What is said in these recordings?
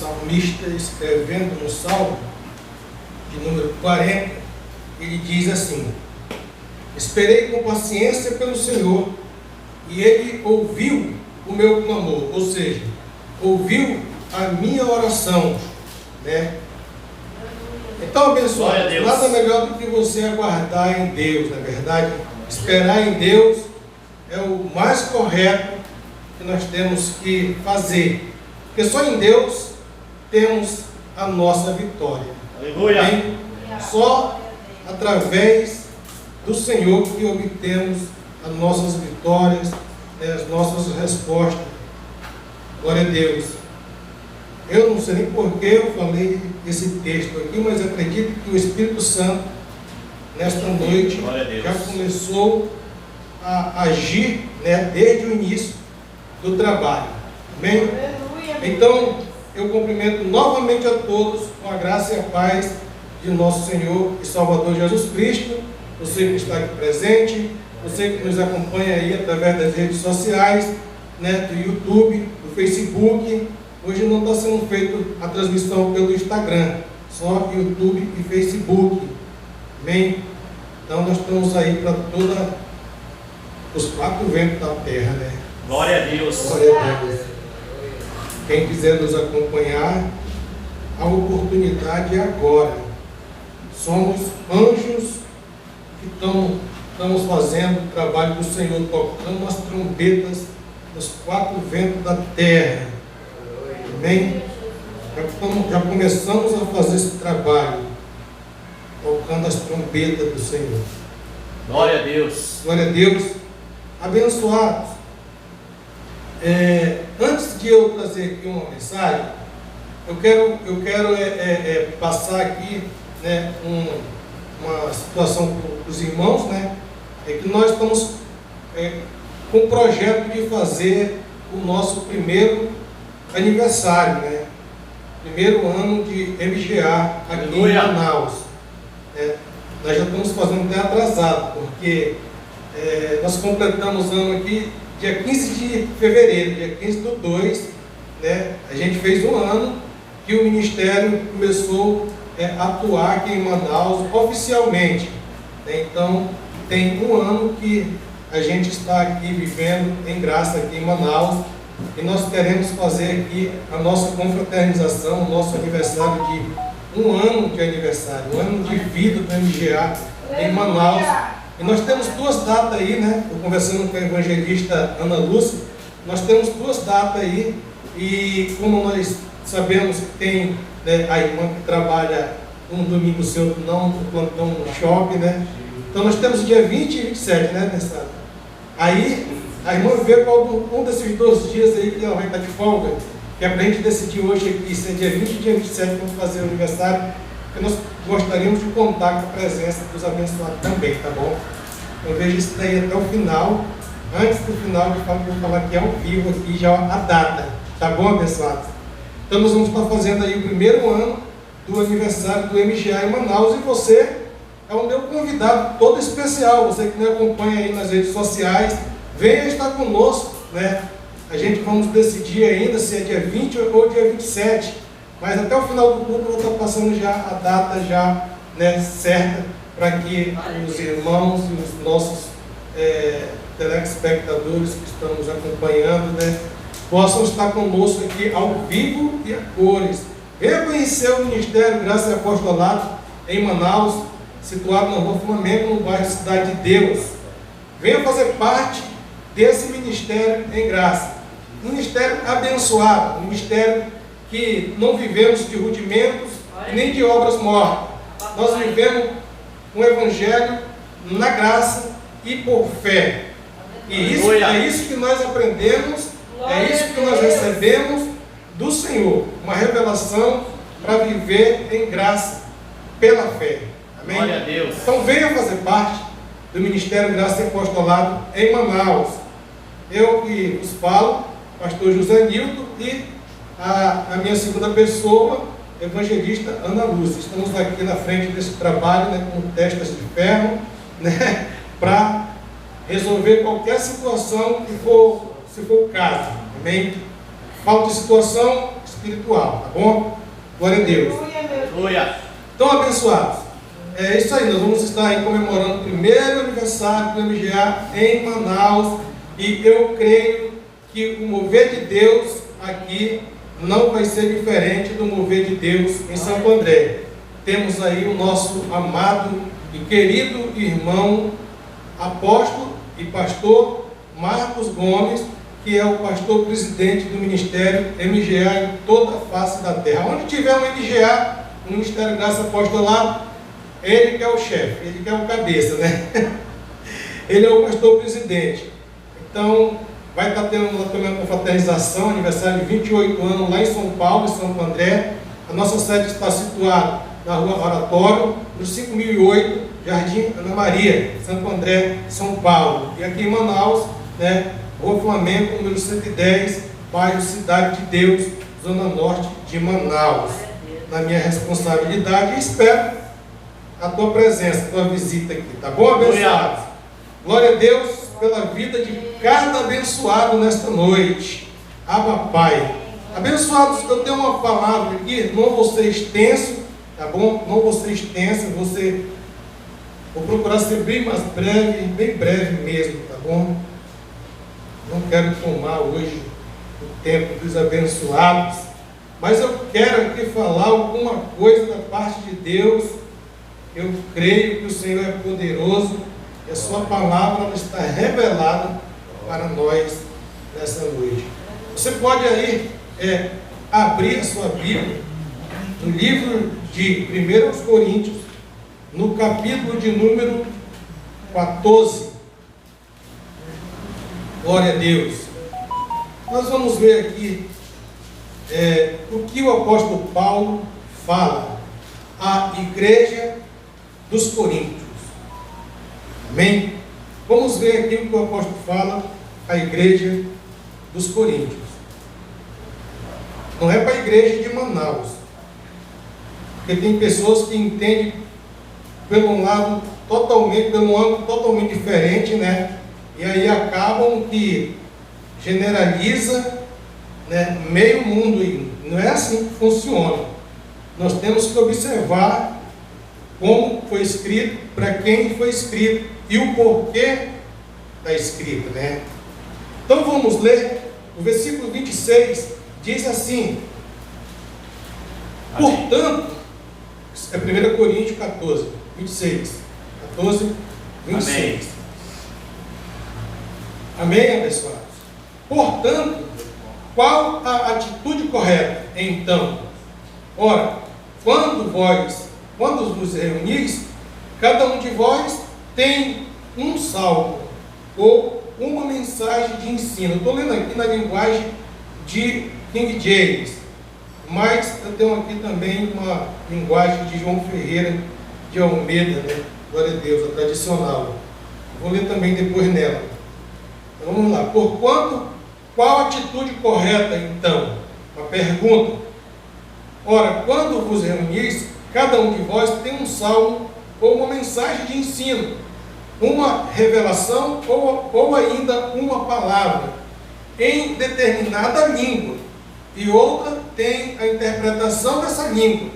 salmista, escrevendo no Salmo de número 40, ele diz assim: esperei com paciência pelo Senhor, e Ele ouviu o meu clamor, ou seja, ouviu a minha oração, né? Então, abençoado, nada melhor do que você aguardar em Deus, na verdade. Esperar em Deus é o mais correto que nós temos que fazer, porque só em Deus temos a nossa vitória. Aleluia! Só através do Senhor que obtemos as nossas vitórias, as nossas respostas. Glória a Deus. Eu não sei nem por que eu falei esse texto aqui, mas acredito que o Espírito Santo, nesta noite, já começou a agir, né, desde o início do trabalho. Amém? Então, eu cumprimento novamente a todos com a graça e a paz de nosso Senhor e Salvador Jesus Cristo. Você que está aqui presente, você que nos acompanha aí através das redes sociais, né, do YouTube, do Facebook. Hoje não está sendo feita a transmissão pelo Instagram, só YouTube e Facebook. Amém? Então nós estamos aí para todos os 4 ventos da terra, né? Glória a Deus. Glória a Deus. Quem quiser nos acompanhar, a oportunidade é agora. Somos anjos que estamos fazendo o trabalho do Senhor, tocando as trombetas nos 4 ventos da terra. Amém? Já começamos a fazer esse trabalho, tocando as trombetas do Senhor. Glória a Deus. Glória a Deus. Abençoados. Antes de eu trazer aqui uma mensagem, eu quero passar aqui, né, uma situação para os irmãos, né? É que nós estamos com o projeto de fazer o nosso primeiro aniversário, né? Primeiro ano de MGA aqui em Manaus. Nós já estamos fazendo até atrasado, porque nós completamos o ano aqui dia 15 de fevereiro, dia 15 do 2, né? A gente fez um ano que o Ministério começou a atuar aqui em Manaus oficialmente, né? Então tem um ano que a gente está aqui vivendo em graça aqui em Manaus, e nós queremos fazer aqui a nossa confraternização, o nosso aniversário de um ano de aniversário, um ano de vida do MGA em Manaus. E nós temos 2 datas aí, né? Estou conversando com a evangelista Ana Lúcia. Nós temos 2 datas aí, e como nós sabemos que tem, né, a irmã que trabalha um domingo seu, não no plantão no shopping, né? Então nós temos dia 20 e 27, né, Nessado? Aí a irmã vê qual um desses 2 dias aí que ela vai estar de folga, que é para a gente decidir hoje aqui, se é dia 20 e dia 27, vamos fazer o aniversário, porque nós gostaríamos de contar com a presença dos abençoados também, tá bom? Eu vejo isso daí até o final. Antes do final, vou falar aqui ao vivo aqui já a data, tá bom, abençoados? Então nós vamos estar fazendo aí o primeiro ano do aniversário do MGA em Manaus, e você é um meu convidado todo especial. Você que me acompanha aí nas redes sociais, venha estar conosco, né? A gente vamos decidir ainda se é dia 20 ou dia 27, mas até o final do culto eu vou estar passando já a data já, né, certa, para que os irmãos e os nossos telespectadores que estão nos acompanhando, né, possam estar conosco aqui ao vivo e a cores. Venha conhecer o Ministério Graça e Apostolado em Manaus, situado na Rua Flamengo, no bairro Cidade de Deus. Venha fazer parte desse ministério em graça. Um ministério abençoado, um ministério que não vivemos de rudimentos nem de obras mortas. Nós vivemos um evangelho na graça e por fé. E isso, é isso que nós aprendemos, é isso que nós recebemos do Senhor. Uma revelação para viver em graça pela fé. Amém? Glória a Deus. Então venha fazer parte do Ministério Graça e Apostolado em Manaus. Eu que vos falo, pastor José Nilton, e a minha segunda pessoa, evangelista Ana Lúcia. Estamos aqui na frente desse trabalho, né, com testas de ferro, né, para resolver qualquer situação que for, se for o caso. Amém? Falta de situação, espiritual, tá bom? Glória a Deus. Aleluia. Então, abençoados, é isso aí, nós vamos estar aí comemorando o primeiro aniversário do MGA em Manaus, e eu creio que o mover de Deus aqui não vai ser diferente do mover de Deus em Santo André. Temos aí o nosso amado e querido irmão, apóstolo e pastor Marcos Gomes, que é o pastor presidente do Ministério MGA em toda a face da terra. Onde tiver um MGA, o Ministério Graça Apostolado, ele que é o chefe, ele que é o cabeça, né? Ele é o pastor presidente. Então, vai estar tendo também uma confraternização, aniversário de 28 anos lá em São Paulo, em Santo André. A nossa sede está situada na Rua Oratório, no 5008, Jardim Ana Maria, Santo André, São Paulo. E aqui em Manaus, né, Rua Flamengo, número 110, bairro Cidade de Deus, Zona Norte de Manaus. Na minha responsabilidade, e espero a tua presença, a tua visita aqui, tá bom, abençoados? Glória a Deus pela vida de cada abençoado nesta noite. Abba, Pai. Abençoados, eu tenho uma palavra aqui, não vou ser extenso, tá bom? Não vou ser extenso, vou procurar ser bem mais breve, bem breve mesmo, tá bom? Não quero tomar hoje o tempo dos abençoados, mas eu quero aqui falar alguma coisa da parte de Deus. Eu creio que o Senhor é poderoso e a sua palavra está revelada para nós nessa noite. Você pode aí abrir a sua Bíblia no livro de 1 Coríntios, no capítulo de número 14. Glória a Deus. Nós vamos ver aqui o que o apóstolo Paulo fala à igreja dos Coríntios. Amém? Vamos ver aqui o que o apóstolo fala à igreja dos Coríntios. Não é para a igreja de Manaus, porque tem pessoas que entendem pelo ângulo totalmente diferente, né? E aí acabam que generaliza, né, meio mundo aí. Não é assim que funciona. Nós temos que observar como foi escrito, para quem foi escrito e o porquê da escrita, né? Então vamos ler o versículo 26, diz assim: portanto, é 1 Coríntios 14, 26, 14, 26. Amém, abençoados? Portanto, qual a atitude correta? Então, ora, quando vos reunis, cada um de vós tem um salmo ou uma mensagem de ensino. Estou lendo aqui na linguagem de King James, mas eu tenho aqui também uma linguagem de João Ferreira de Almeida, né? Glória a Deus, a tradicional. Vou ler também depois nela. Então, vamos lá. Porquanto, qual a atitude correta, então? Uma pergunta. Ora, quando vos reunis, cada um de vós tem um salmo ou uma mensagem de ensino, uma revelação ou ainda uma palavra em determinada língua, e outra tem a interpretação dessa língua.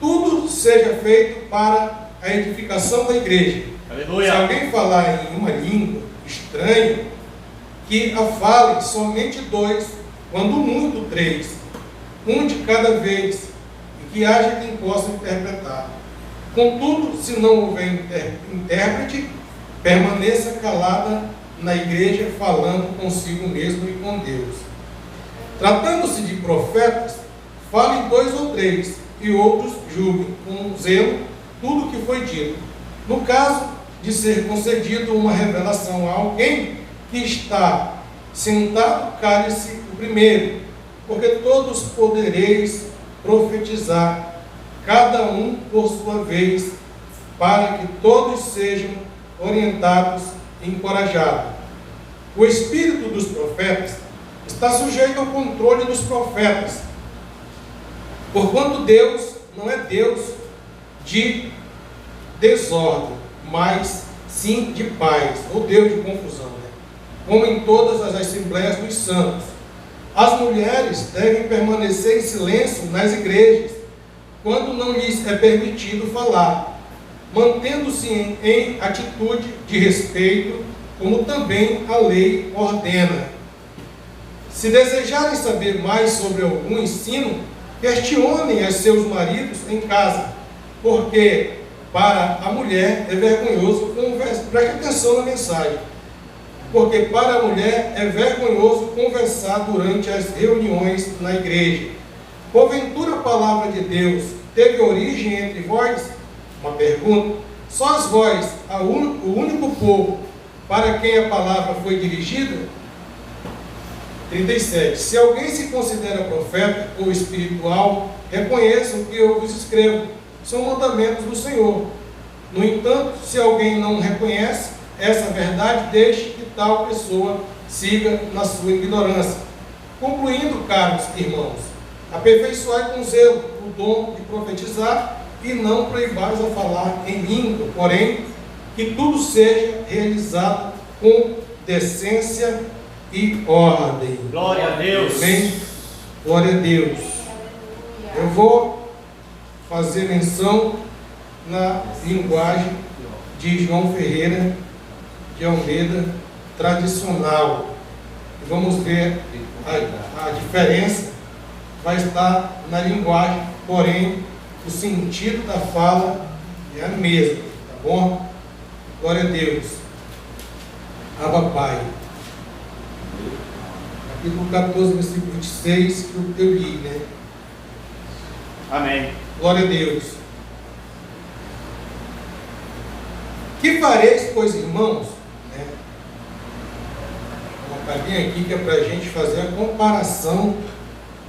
Tudo seja feito para a edificação da igreja. Aleluia. Se alguém falar em uma língua estranha, que a falem somente dois, quando muito três, um de cada vez, e que haja quem possa interpretar. Contudo, se não houver intérprete, permaneça calada na igreja, falando consigo mesmo e com Deus. Tratando-se de profetas, falem dois ou três, e outros julguem com zelo tudo o que foi dito. No caso de ser concedido uma revelação a alguém que está sentado, cale-se o primeiro, porque todos podereis profetizar, cada um por sua vez, para que todos sejam orientados e encorajados. O espírito dos profetas está sujeito ao controle dos profetas, porquanto Deus não é Deus de desordem, mas sim de paz, ou Deus de confusão, né? Como em todas as assembleias dos santos. As mulheres devem permanecer em silêncio nas igrejas, quando não lhes é permitido falar, mantendo-se em atitude de respeito, como também a lei ordena. Se desejarem saber mais sobre algum ensino, questionem a seus maridos em casa, porque para a mulher é vergonhoso conversar. Preste atenção na mensagem. Porque para a mulher é vergonhoso conversar durante as reuniões na igreja. Porventura a palavra de Deus teve origem entre vós? Uma pergunta. Sós vós, o único povo para quem a palavra foi dirigida? 37. Se alguém se considera profeta ou espiritual, reconheçam que eu vos escrevo. São mandamentos do Senhor. No entanto, se alguém não reconhece essa verdade, deixe que tal pessoa siga na sua ignorância. Concluindo, caros irmãos, aperfeiçoai com zelo o dom de profetizar e não proibais a falar em língua, porém, que tudo seja realizado com decência e ordem. Glória a Deus. Amém? Glória a Deus. Eu vou fazer menção na linguagem de João Ferreira de Almeida tradicional. E vamos ver a diferença. Vai estar na linguagem, porém o sentido da fala é a mesma, tá bom? Glória a Deus. Abba Pai. Capítulo 14, versículo 26, que eu li, né? Amém. Glória a Deus. Que fareis, pois, irmãos? Né? Vou colocar bem aqui que é para a gente fazer a comparação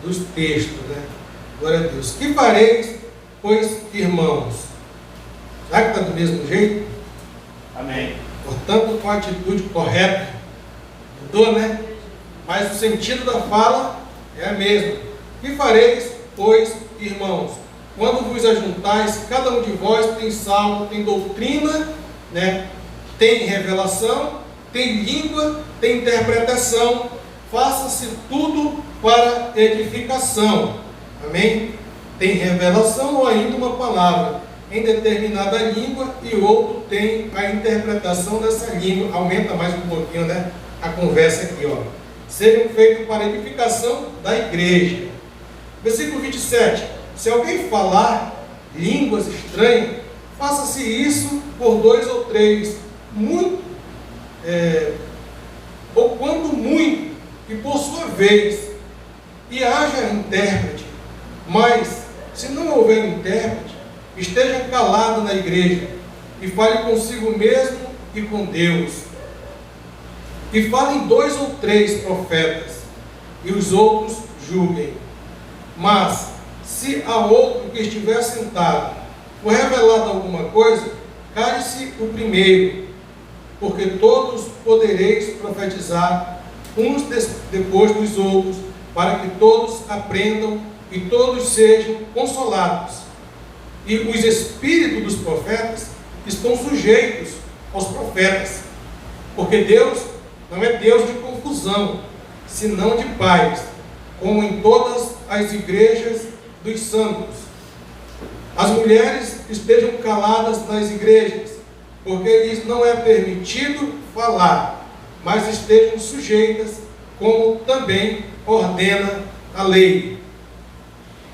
dos textos, né? Glória a Deus. Que fareis, pois, irmãos? Será que está do mesmo jeito? Amém. Portanto, com a atitude correta. Mudou, né? Mas o sentido da fala é a mesma. Que fareis, pois, irmãos? Quando vos ajuntais, cada um de vós tem salmo, tem doutrina, né? Tem revelação, tem língua, tem interpretação. Faça-se tudo para edificação. Amém? Tem revelação ou ainda uma palavra em determinada língua e outro tem a interpretação dessa língua. Aumenta mais um pouquinho, né? A conversa aqui, ó. Sejam feitos para edificação da igreja. Versículo 27. Se alguém falar línguas estranhas, faça-se isso por 2 ou 3, muito, ou quando muito, e por sua vez, e haja intérprete. Mas, se não houver intérprete, esteja calado na igreja, e fale consigo mesmo e com Deus. E falem 2 ou 3 profetas, e os outros julguem. Mas, se a outro que estiver sentado for revelado alguma coisa, cale-se o primeiro, porque todos podereis profetizar uns depois dos outros, para que todos aprendam e todos sejam consolados. E os espíritos dos profetas estão sujeitos aos profetas, porque Deus não é Deus de confusão, senão de paz, como em todas as igrejas dos santos. As mulheres estejam caladas nas igrejas, porque lhes não é permitido falar, mas estejam sujeitas, como também ordena a lei.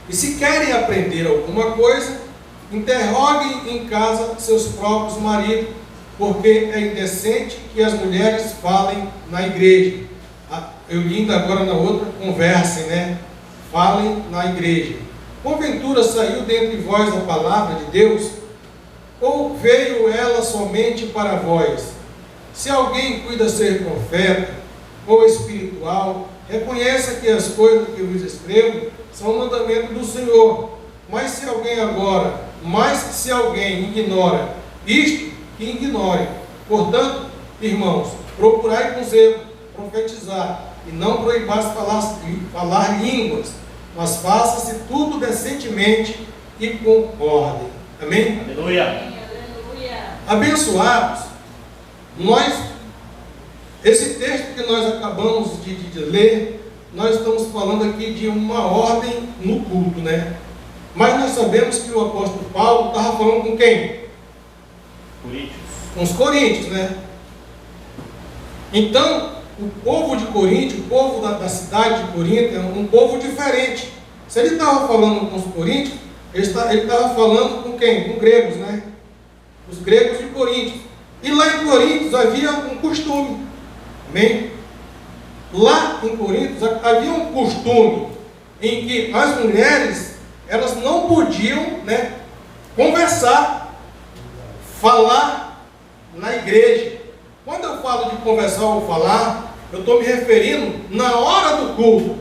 E se querem aprender alguma coisa, interroguem em casa seus próprios maridos, porque é indecente que as mulheres falem na igreja. Eu li ainda agora na outra, conversem, né? Falem na igreja. Porventura saiu dentre vós a palavra de Deus? Ou veio ela somente para vós? Se alguém cuida ser profeta ou espiritual, reconheça que as coisas que vos escrevo são mandamento do Senhor. Mas se alguém ignora isto, que ignore. Portanto, irmãos, procurai com zelo profetizar, e não proibais falar línguas, mas faça-se tudo decentemente e com ordem. Amém? Aleluia. Abençoados, esse texto que nós acabamos de ler, nós estamos falando aqui de uma ordem no culto, né? Mas nós sabemos que o apóstolo Paulo estava falando com quem? Coríntios. Com os coríntios, né? Então, o povo de Corinto, o povo da cidade de Corinto, é um povo diferente. Se ele estava falando com os coríntios, ele estava falando com quem? Com gregos, né? Os gregos de Corinto. E lá em Corinto havia um costume. Amém? Lá em Corinto havia um costume em que as mulheres, elas não podiam, né, conversar, falar na igreja. Quando eu falo de conversar ou falar, eu estou me referindo na hora do culto.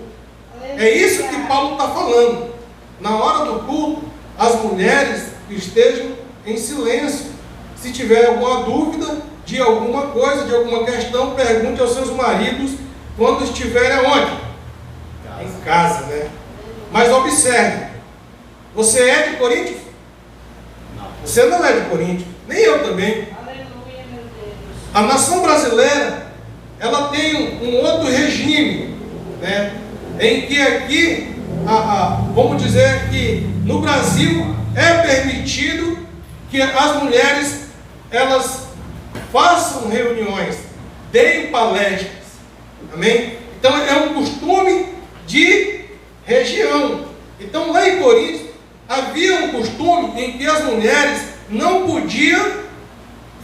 É isso que Paulo está falando. Na hora do culto, as mulheres estejam em silêncio. Se tiver alguma dúvida de alguma coisa, de alguma questão, pergunte aos seus maridos quando estiverem aonde? Em casa, né? Mas observe, você é de Corinto? Não. Você não é de Corinto, nem eu também. Aleluia, meu Deus. A nação brasileira, ela tem um outro regime, né? Em que aqui, vamos dizer que no Brasil é permitido que as mulheres, elas façam reuniões, deem palestras, amém? Então é um costume de região. Então lá em Corinto havia um costume em que as mulheres não podiam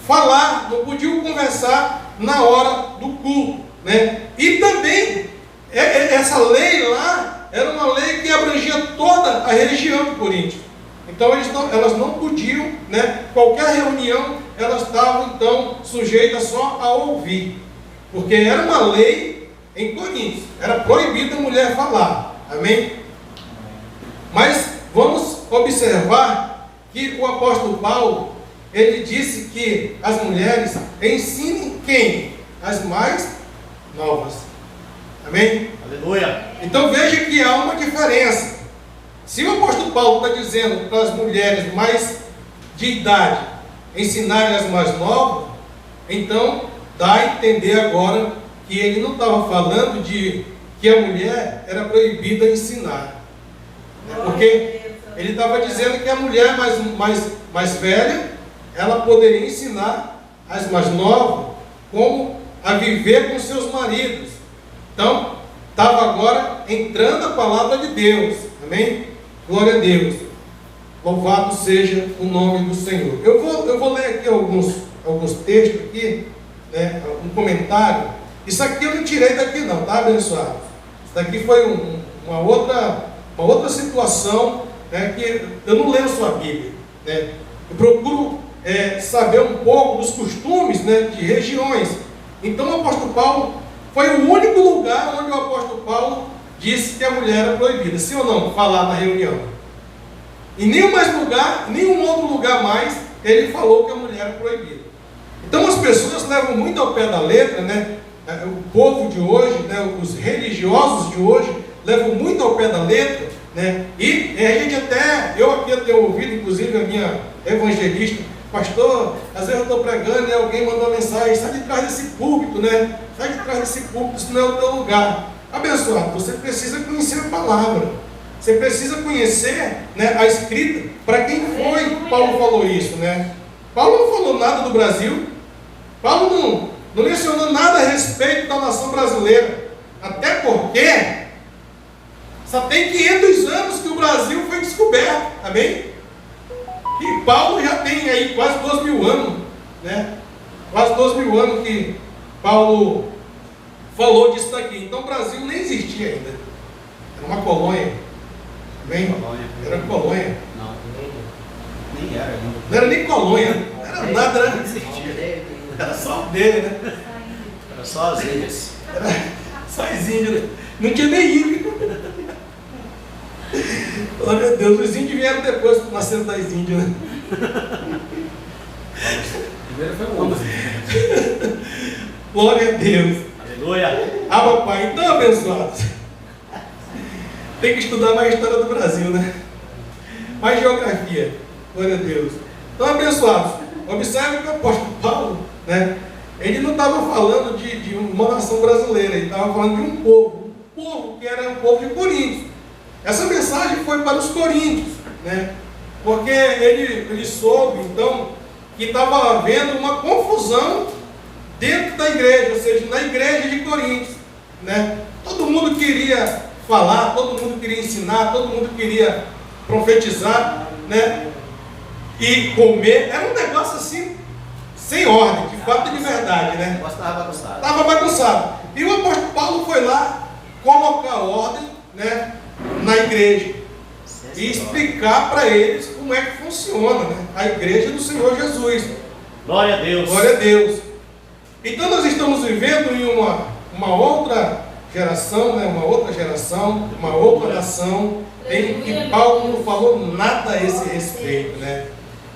falar, não podiam conversar na hora do culto, né? E também essa lei lá era uma lei que abrangia toda a região de Corinto. Então elas não podiam, né? Qualquer reunião elas estavam então sujeitas só a ouvir, porque era uma lei em Corinto, era proibida a mulher falar, amém? Mas vamos observar que o apóstolo Paulo, ele disse que as mulheres ensinem quem? As mais novas, amém? Aleluia. Então veja que há uma diferença. Se o apóstolo Paulo está dizendo para as mulheres mais de idade ensinarem as mais novas, então dá a entender agora que ele não estava falando de que a mulher era proibida de ensinar. Porque ele estava dizendo que a mulher mais velha, ela poderia ensinar as mais novas como a viver com seus maridos. Então, estava agora entrando a palavra de Deus. Amém? Glória a Deus. Louvado seja o nome do Senhor. Eu vou ler aqui alguns textos aqui, né, um comentário. Isso aqui eu não tirei daqui não, tá, abençoado? Isso daqui foi uma outra situação, né, que eu não leio sua Bíblia, né? Eu procuro saber um pouco dos costumes, né, de regiões. Então o apóstolo Paulo foi o único lugar onde o apóstolo Paulo disse que a mulher era proibida, sim ou não, falar na reunião. Em nenhum outro lugar mais ele falou que a mulher era proibida. Então as pessoas levam muito ao pé da letra, né? O povo de hoje, né, os religiosos de hoje levam muito ao pé da letra, né? E a gente eu aqui tenho ouvido, inclusive a minha evangelista, pastor, às vezes eu estou pregando e alguém mandou uma mensagem, sai de trás desse púlpito, né? Sai de trás desse púlpito, isso não é o teu lugar. Abençoado, você precisa conhecer a palavra, você precisa conhecer, né, a escrita. Para quem foi que Paulo falou isso, né? Paulo não falou nada do Brasil, Paulo não mencionou nada a respeito da nação brasileira, até porque só tem 500 anos que o Brasil foi descoberto, amém? E Paulo já tem aí quase 2.000 anos, né? Quase 2.000 anos que Paulo falou disso daqui. Então o Brasil nem existia ainda. Era uma colônia. Amém? Era colônia. Não, nem era. Não era nem colônia. Não era nada, Não existia. era só dele, né? Era só as ilhas. Era só as índios, né? Não tinha nem índio. Oh meu Deus, os índios vieram depois que nasceram das índias, né? Primeiro foi o homem. Glória a Deus. Aleluia. Ah, papai, então abençoados. Tem que estudar mais história do Brasil, né? Mais geografia. Glória a Deus. Então, abençoados, observe que o apóstolo Paulo, né? Ele não estava falando de uma nação brasileira, ele estava falando de um povo que era o povo de Coríntios. Essa mensagem foi para os coríntios, né? Porque ele soube, então, que estava havendo uma confusão dentro da igreja, ou seja, na igreja de Coríntios, né? Todo mundo queria falar, todo mundo queria ensinar, todo mundo queria profetizar, né? E comer. Era um negócio assim, sem ordem, de fato e de verdade, né? O negócio estava bagunçado. Estava bagunçado. E o apóstolo Paulo foi lá colocar ordem, né, na igreja e explicar para eles como é que funciona, né, a igreja do Senhor Jesus. Glória a Deus. Glória a Deus. Então nós estamos vivendo em uma outra geração, né, uma outra nação, em que Paulo não falou nada a esse respeito, né?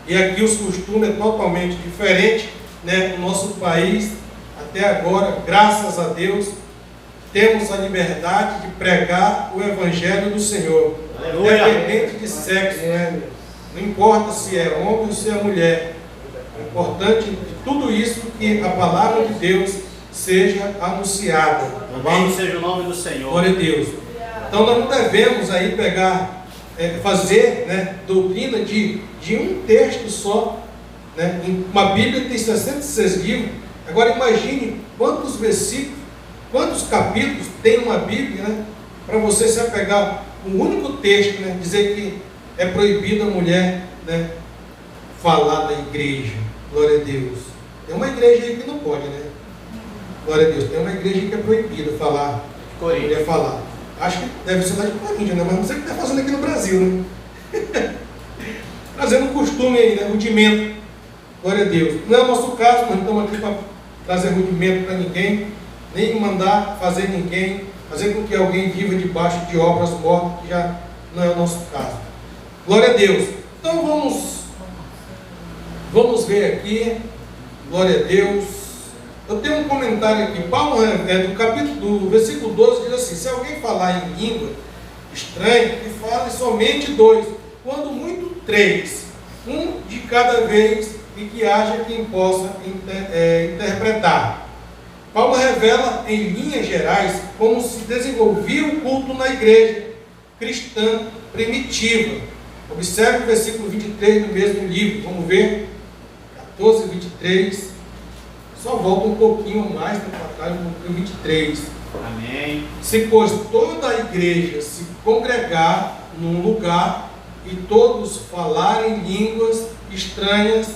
E aqui os costumes é totalmente diferente, né? No nosso país, até agora, graças a Deus, temos a liberdade de pregar o Evangelho do Senhor, independente de sexo, né? Não importa se é homem ou se é mulher. O importante de tudo isso é que a palavra de Deus seja anunciada. Louvado seja o nome do Senhor. Glória a Deus. Então nós não devemos aí pegar, fazer, né, doutrina de um texto só, né? Uma Bíblia tem 66 livros. Agora imagine quantos versículos, quantos capítulos tem uma Bíblia, né? Para você se apegar um único texto, né? Dizer que é proibido a mulher, né, falar da igreja. Glória a Deus. Tem uma igreja aí que não pode, né? Glória a Deus. Tem uma igreja que é proibida falar, mulher falar. Acho que deve ser lá de Coríntia, né? Mas não sei o que está fazendo aqui no Brasil, né? Trazendo um costume aí, né? Rudimento. Glória a Deus. Não é o nosso caso, nós não estamos aqui para trazer rudimento para ninguém, nem mandar fazer ninguém, fazer com que alguém viva debaixo de obras mortas, que já não é o nosso caso. Glória a Deus. Então vamos ver aqui. Glória a Deus. Eu tenho um comentário aqui. Paulo, do versículo 12, diz assim: se alguém falar em língua estranha, que fale somente dois, quando muito três, um de cada vez, e que haja quem possa interpretar. Paulo revela em linhas gerais como se desenvolvia o culto na igreja cristã primitiva. Observe o versículo 23 do mesmo livro. Vamos ver, 14, 23. Só volta um pouquinho mais para trás, no 23. Amém. Se, pois, toda a igreja se congregar num lugar e todos falarem línguas estranhas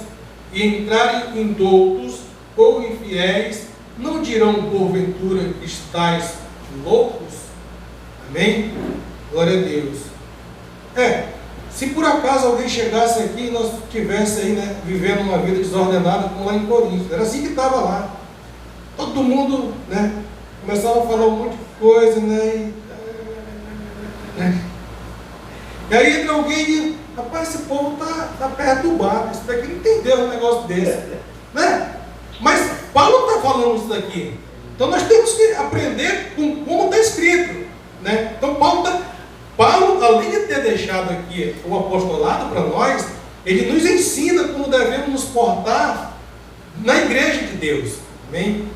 e entrarem em doutos ou infiéis, não dirão porventura que estáis loucos? Amém? Glória a Deus. Se por acaso alguém chegasse aqui e nós estivesse aí, né, vivendo uma vida desordenada, como lá em Coríntios, era assim que estava lá. Todo mundo, né, começava a falar um monte de coisa, né, e aí entra alguém e diz: rapaz, esse povo está perturbado, isso daqui não entendeu um negócio desse, né? Mas Paulo está falando isso daqui. Então nós temos que aprender com como está escrito, né? Então Paulo, além de ter deixado aqui o apostolado para nós, ele nos ensina como devemos nos portar na igreja de Deus. Amém?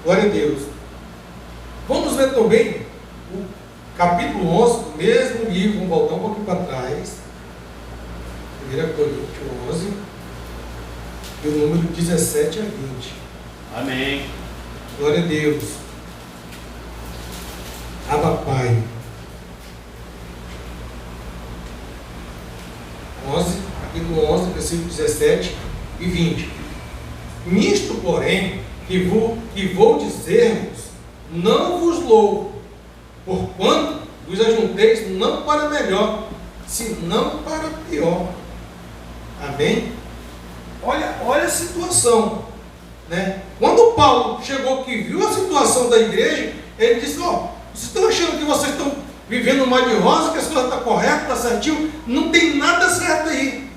Glória a Deus. Vamos ver também o capítulo 11 do mesmo livro. Vamos voltar um pouquinho para trás. 1 Coríntios 11, e o número 17 a 20. Amém. Glória a Deus. Abba Pai. 11, capítulo 11, versículo 17 e 20. Nisto, porém, que vou dizer-vos, não vos louvo, porquanto vos ajunteis não para melhor, senão para pior. Amém? Olha a situação, né? Quando Paulo chegou aqui e viu a situação da igreja, ele disse: vocês estão achando que vocês estão vivendo um mar de rosa, que as coisas estão corretas, está certinho? Não tem nada certo aí.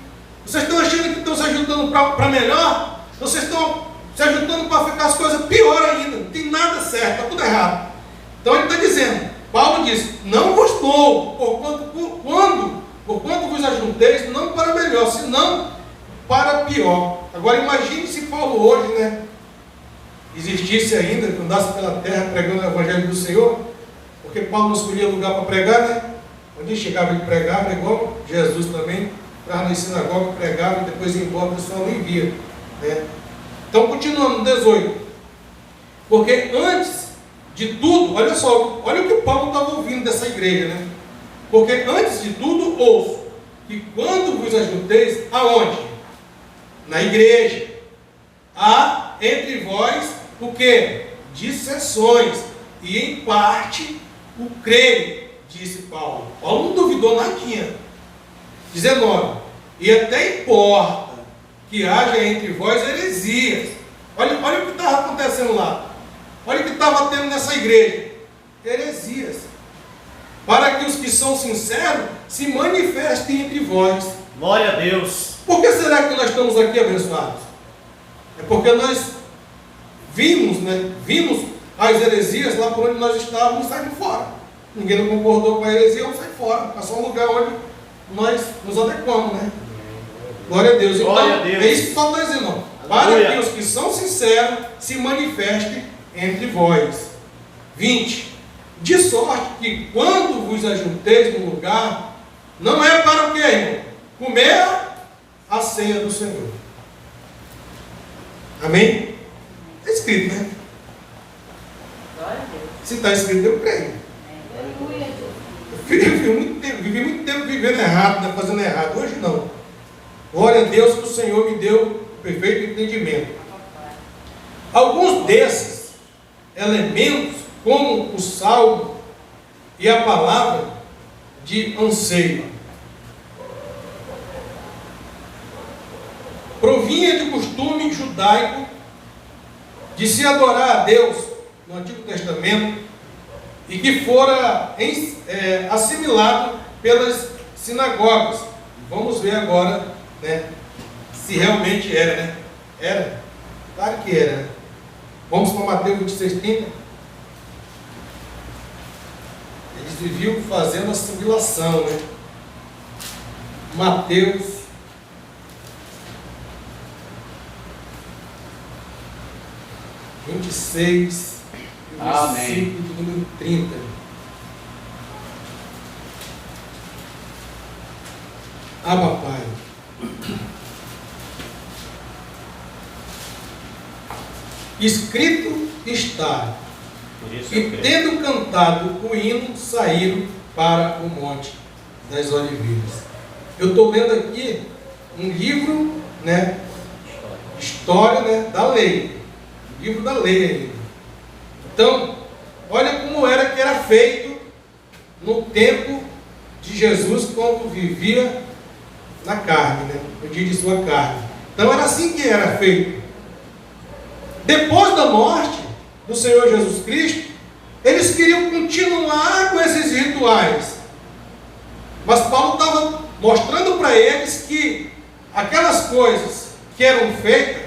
Vocês estão achando que estão se ajudando para melhor? Vocês estão se ajudando para ficar as coisas pior ainda. Não tem nada certo, está tudo errado. Então ele está dizendo, Paulo diz: não vos louvo, porquanto vos ajunteis, não para melhor, senão para pior. Agora imagine se Paulo hoje, né, existisse ainda, que andasse pela terra pregando o Evangelho do Senhor, porque porque Paulo não escolhia lugar para pregar, né? Onde chegava ele pregava, igual Jesus também, entrava na sinagoga, pregava e depois ia embora, o pessoal nem via, né? Então, continuando, 18. Porque antes de tudo, olha só, olha o que Paulo estava ouvindo dessa igreja, né? Porque antes de tudo, ouço que quando vos ajunteis, aonde? Na igreja, há entre vós o que? Dissensões, e em parte o creio, disse Paulo. Paulo não duvidou nadinha. 19. E até importa que haja entre vós heresias. Olha o que estava acontecendo lá. Olha o que estava tendo nessa igreja. Heresias. Para que os que são sinceros se manifestem entre vós. Glória a Deus. Por que será que nós estamos aqui abençoados? É porque nós vimos as heresias lá por onde nós estávamos e saímos fora. Ninguém não concordou com a heresia, vamos sair fora. É só um lugar onde nós nos adequamos, né? Glória a Deus. Glória Então, a Deus. é isso que Paulo está dizendo. Para que os que são sinceros se manifestem entre vós. 20. De sorte que quando vos ajunteis no lugar, não é para o que, irmão? Comer a ceia do Senhor. Amém? Está escrito, né? Se está escrito, eu creio. Eu vivi muito tempo vivendo errado, né? Fazendo errado. Hoje não. Glória a Deus que o Senhor me deu o perfeito entendimento. Alguns desses elementos, como o salmo e a palavra de anseio, provinha de costume judaico de se adorar a Deus no Antigo Testamento e que fora assimilado pelas sinagogas. Vamos ver agora, né, se realmente era, né? Era? Claro que era, né? Vamos para Mateus 26, 30. Eles viviam fazendo assimilação, né? Mateus 26, versículo de número 30. Papai. Escrito está, e tendo cantado o hino, saíram para o Monte das Oliveiras. Eu estou lendo aqui um livro, né? História, né, da lei. Livro da lei ainda. Então, olha como era que era feito no tempo de Jesus, quando vivia na carne, né? No dia de sua carne. Então era assim que era feito. Depois da morte do Senhor Jesus Cristo, eles queriam continuar com esses rituais. Mas Paulo estava mostrando para eles que aquelas coisas que eram feitas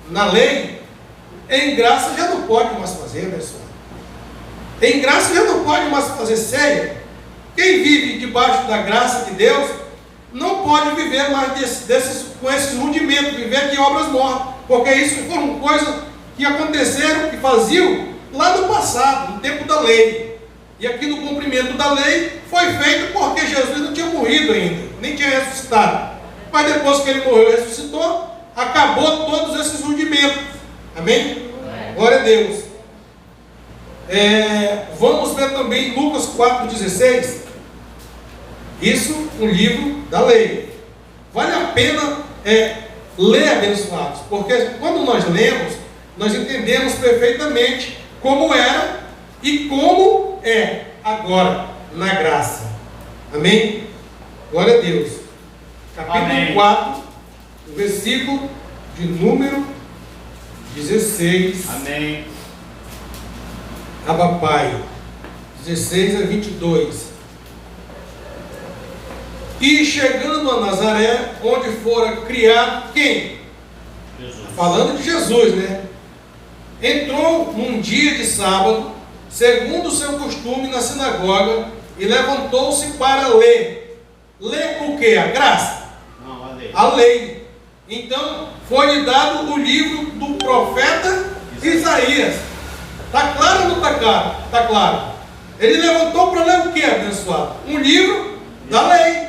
na lei, em graça já não pode mais fazer, pessoal. Em graça já não pode mais fazer ceia. Quem vive debaixo da graça de Deus não pode viver mais com esses rudimentos, viver de obras mortas, porque isso foram coisas que aconteceram, que faziam lá no passado, no tempo da lei. E aqui no cumprimento da lei foi feito porque Jesus não tinha morrido ainda, nem tinha ressuscitado. Mas depois que ele morreu e ressuscitou, acabou todos esses rudimentos. Amém? Glória a Deus. Vamos ver também Lucas 4,16. Isso, um livro da lei. Vale a pena ler, abençoados, porque quando nós lemos, nós entendemos perfeitamente como era e como é agora, na graça. Amém? Glória a Deus. Capítulo Amém. 4, versículo de número 16. Amém. Pai, 16 a 22. E chegando a Nazaré, onde fora criado, quem? Jesus. Falando de Jesus, né? Entrou num dia de sábado, segundo o seu costume, na sinagoga, e levantou-se para ler. Ler o que? A graça? Não, a lei. A lei. Então, foi-lhe dado o livro do profeta Isaías. Está claro ou não está claro? Está claro. Ele levantou para ler o que, abençoado? Um livro da lei.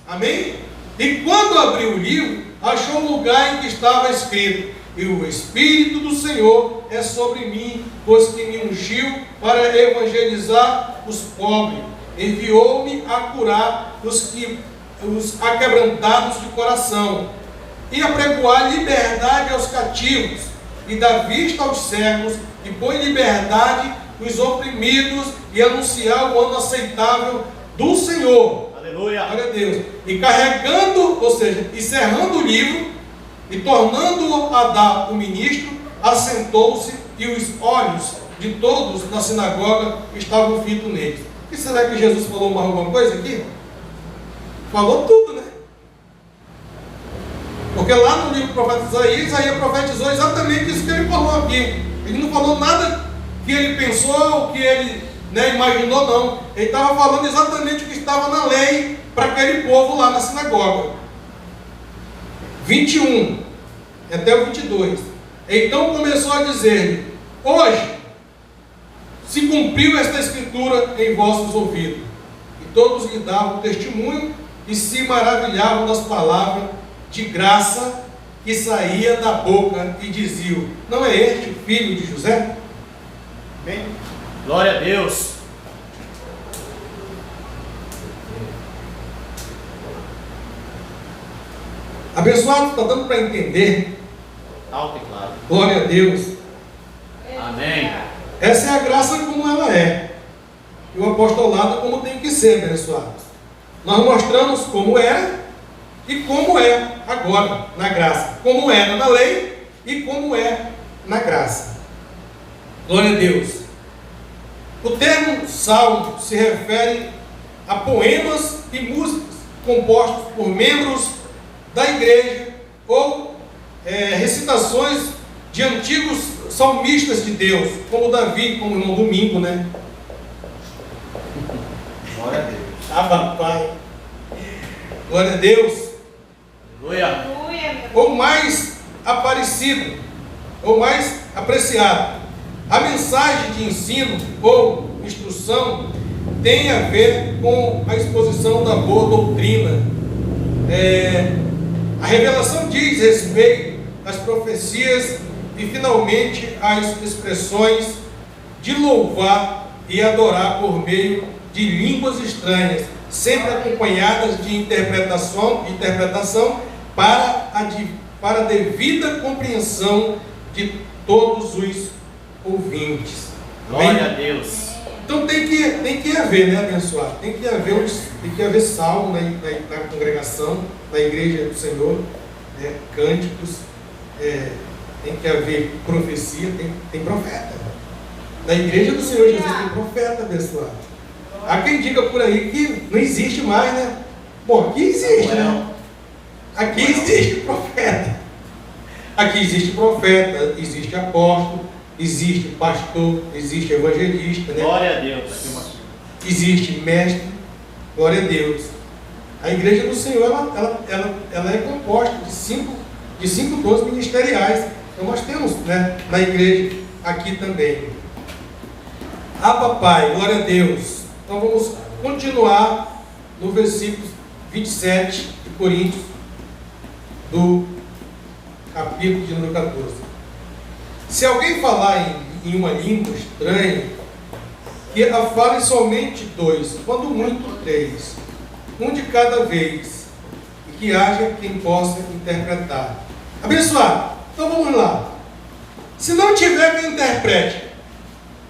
Amém? E quando abriu o livro, achou um lugar em que estava escrito: e o Espírito do Senhor é sobre mim, pois que me ungiu para evangelizar os pobres, enviou-me a curar os aquebrantados de coração, e a pregoar liberdade aos cativos, e dar vista aos cegos, e pôr em liberdade os oprimidos, e anunciar o ano aceitável do Senhor. Aleluia. Glória a Deus. E carregando, ou seja, encerrando o livro, e tornando-o a dar o ministro, assentou-se, e os olhos de todos na sinagoga estavam fitos nele. E será que Jesus falou mais alguma coisa aqui? Falou tudo, né? Porque lá no livro do profeta Isaías profetizou exatamente isso que ele falou aqui. Ele não falou nada que ele pensou, que ele imaginou, não. Ele estava falando exatamente o que estava na lei para aquele povo lá na sinagoga. 21 até o 22. Então começou a dizer-lhe: hoje se cumpriu esta escritura em vossos ouvidos. E todos lhe davam testemunho e se maravilhavam das palavras de graça que saía da boca, e diziam: não é este o filho de José? Bem, glória a Deus. Abençoado, está dando para entender? Alto e claro. Glória a Deus. Amém. Essa é a graça como ela é, e o apostolado como tem que ser, abençoado. Nós mostramos como era e como é agora na graça, como era na lei e como é na graça. Glória a Deus. O termo salmo se refere a poemas e músicas compostos por membros da igreja ou recitações de antigos salmistas de Deus, como Davi, como o irmão Domingo, né? Glória a Deus. Ah, papai. Glória a Deus. Aleluia. Ou mais aparecido, ou mais apreciado. A mensagem de ensino ou instrução tem a ver com a exposição da boa doutrina. A revelação diz respeito às profecias e finalmente às expressões de louvar e adorar por meio de línguas estranhas, sempre acompanhadas de interpretação para a devida compreensão de todos os ouvintes. Glória a Deus. Então tem que haver, né, abençoado? Tem que haver salmo na congregação, na igreja do Senhor, né, cânticos, tem que haver profecia, tem profeta. Na igreja do Senhor Jesus tem profeta, abençoado. Há quem diga por aí que não existe mais, né? Bom, aqui existe, né? Aqui existe profeta. Aqui existe profeta, existe apóstolo, existe pastor, existe evangelista, né? Glória a Deus. Existe mestre. Glória a Deus. A igreja do Senhor, ela é composta de cinco dons ministeriais. Então nós temos, né, na igreja aqui também. Ah, papai, glória a Deus. Então vamos continuar no versículo 27 de Coríntios, do capítulo de número 14. Se alguém falar em uma língua estranha, que a fale somente dois, quando muito três, um de cada vez, e que haja quem possa interpretar. Abençoado. Então vamos lá. Se não tiver quem interprete,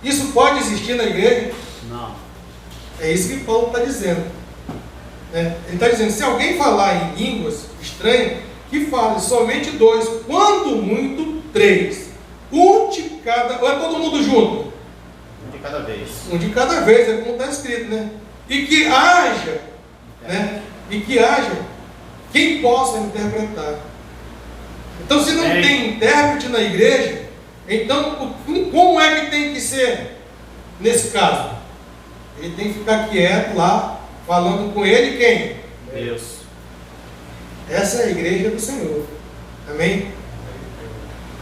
isso pode existir na igreja? Não. É isso que Paulo está dizendo. Ele está dizendo: se alguém falar em línguas estranhas, que fale somente dois, quando muito três. Um de cada. Ou é todo mundo junto? Um de cada vez. Um de cada vez, é como está escrito, né? E que haja, né? E que haja quem possa interpretar. Então, se não tem intérprete na igreja, então como é que tem que ser nesse caso? Ele tem que ficar quieto lá, falando com ele quem? Deus. Essa é a igreja do Senhor. Amém?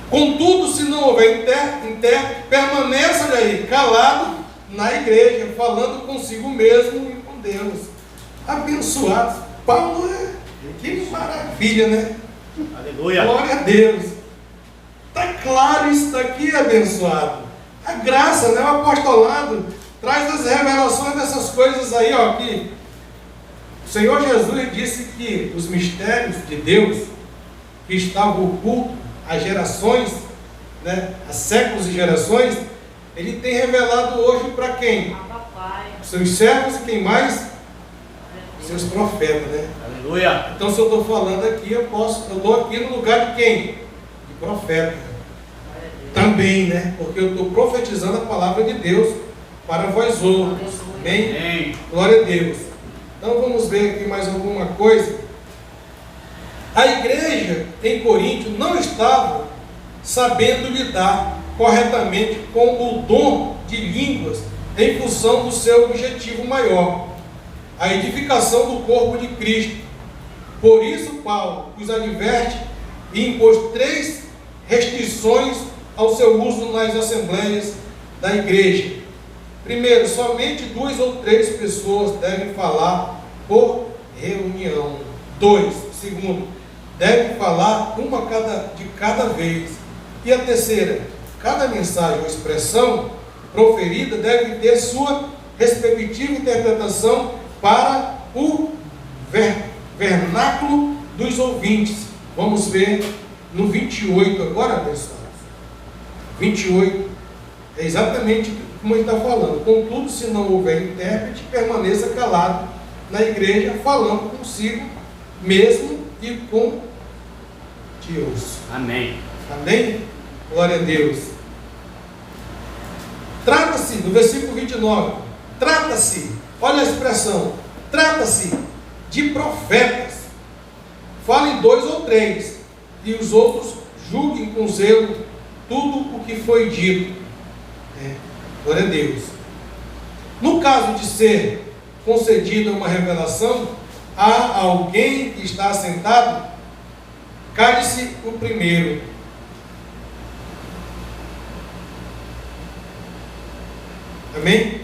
Contudo, se não houver intérprete, permaneça aí calado na igreja, falando consigo mesmo e com Deus. Abençoados. Paulo que maravilha, né? Aleluia. Glória a Deus. Está claro isso daqui, abençoado. A graça, né? O apostolado traz as revelações dessas coisas aí, ó, que o Senhor Jesus disse que os mistérios de Deus que estavam ocultos há gerações, né, há séculos e gerações, Ele tem revelado hoje para quem? Seus servos e quem mais? Seus profetas, né? Aleluia. Então, se eu estou falando aqui, eu estou aqui no lugar de quem? De profeta. Também, né? Porque eu estou profetizando a palavra de Deus para vós outros. Amém? Amém. Glória a Deus. Então, vamos ver aqui mais alguma coisa. A igreja em Corinto não estava sabendo lidar corretamente com o dom de línguas em função do seu objetivo maior, a edificação do corpo de Cristo. Por isso, Paulo os adverte e impôs 3 restrições ao seu uso nas assembleias da igreja. Primeiro, somente 2 ou 3 pessoas devem falar por reunião. 2. Segundo, devem falar uma de cada vez. E a terceira, cada mensagem ou expressão proferida deve ter sua respectiva interpretação para o vernáculo dos ouvintes. Vamos ver no 28 agora, pessoal. 28 é exatamente como ele está falando. Contudo, se não houver intérprete, permaneça calado na igreja, falando consigo mesmo e com Deus. Amém. Amém? Glória a Deus. Trata-se, no versículo 29, trata-se, olha a expressão, trata-se de profetas. Falem 2 ou 3, e os outros julguem com zelo tudo o que foi dito. Glória a Deus. No caso de ser concedida uma revelação a alguém que está assentado, cale-se o primeiro. Amém?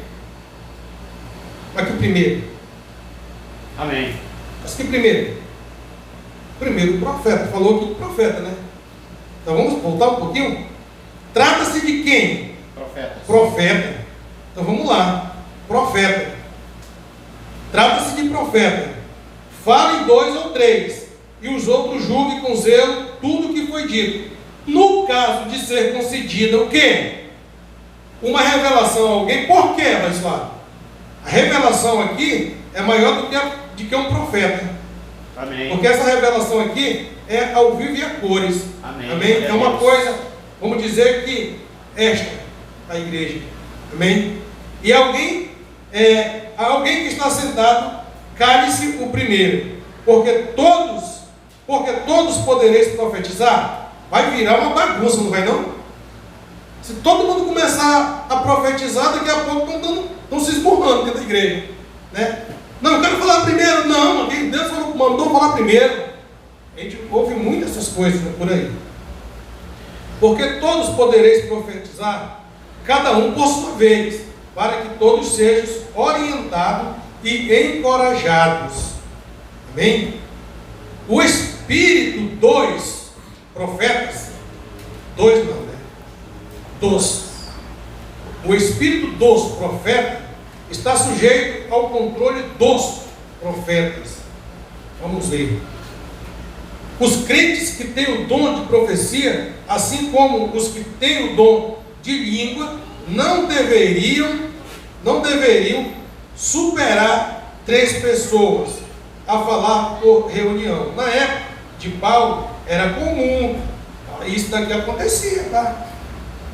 Mas que primeiro? Amém. Mas que primeiro? Primeiro o profeta. Falou aqui do profeta, né? Então vamos voltar um pouquinho? Trata-se de quem? Profetas. Profeta. Então vamos lá. Profeta. Trata-se de profeta. Falem 2 ou 3, e os outros julguem com zelo tudo o que foi dito. No caso de ser concedida o quê? Uma revelação a alguém. Por quê, pessoal? A revelação aqui é maior do que um profeta. Amém. Porque essa revelação aqui é ao vivo e a cores. Amém. Amém? É uma coisa, vamos dizer que esta, a igreja. Amém? E alguém que está sentado, cale-se o primeiro. Porque todos podereis profetizar. Vai virar uma bagunça, não vai não? Se todo mundo começar a profetizar, daqui a pouco estão se esmurrando dentro da igreja, né? Não, eu quero falar primeiro. Não, Deus mandou falar primeiro. A gente ouve muitas essas coisas, né, por aí. Porque todos podereis profetizar, cada um por sua vez, para que todos sejam orientados e encorajados. Amém? O Espírito dos profetas, o Espírito dos profetas está sujeito ao controle dos profetas. Vamos ver. Os crentes que têm o dom de profecia, assim como os que têm o dom de língua, não deveriam superar 3 pessoas a falar por reunião. Na época de Paulo era comum, isso daqui acontecia, tá?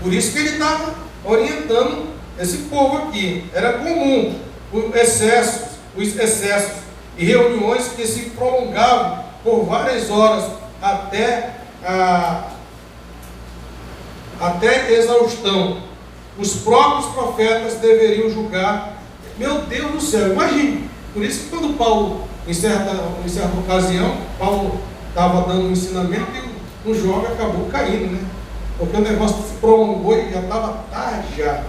Por isso que ele estava orientando esse povo aqui. Era comum os excessos e reuniões que se prolongavam por várias horas até exaustão. Os próprios profetas deveriam julgar. Meu Deus do céu, imagine. Por isso que quando Paulo, em certa ocasião, Paulo estava dando um ensinamento e o jogo acabou caindo, né? Porque o negócio se prolongou e já estava tarde já.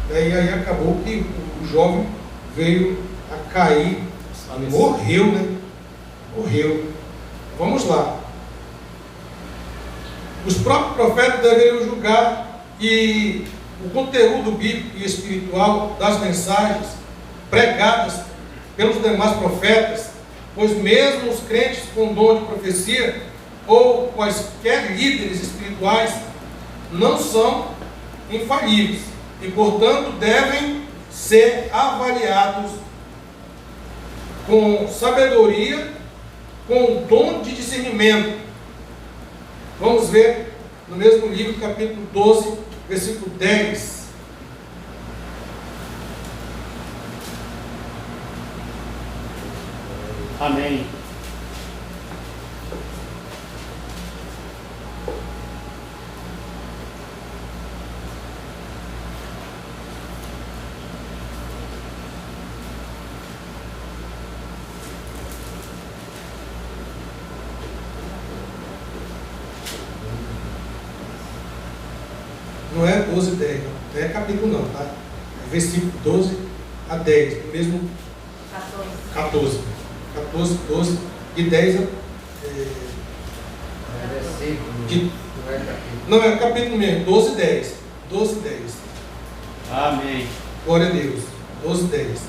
E aí acabou que o jovem veio a cair, morreu, né? Morreu. Vamos lá. Os próprios profetas deveriam julgar e o conteúdo bíblico e espiritual das mensagens pregadas pelos demais profetas, pois mesmo os crentes com dom de profecia ou quaisquer líderes espirituais não são infalíveis e, portanto, devem ser avaliados com sabedoria, com dom de discernimento. Vamos ver no mesmo livro, capítulo 12, versículo 10. Amém. Não é 12, 10, não é capítulo não, tá? É versículo 12 a 10, do mesmo 14, 12 e 10 não, é capítulo mesmo, 12 e 10. 12 e 10. Amém. Glória a Deus. 12 e 10.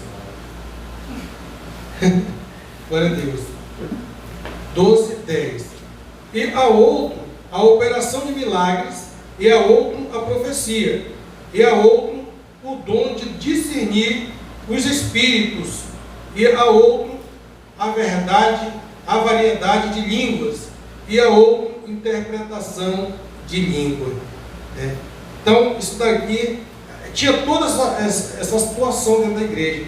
Glória a Deus. 12 e 10. E a outro, a operação de milagres, e a outro, a profecia, e a outro, o dom de discernir os espíritos, e a outro, a verdade, a variedade de línguas, e a outro, interpretação de língua. Então, isso daqui tinha toda essa situação dentro da igreja.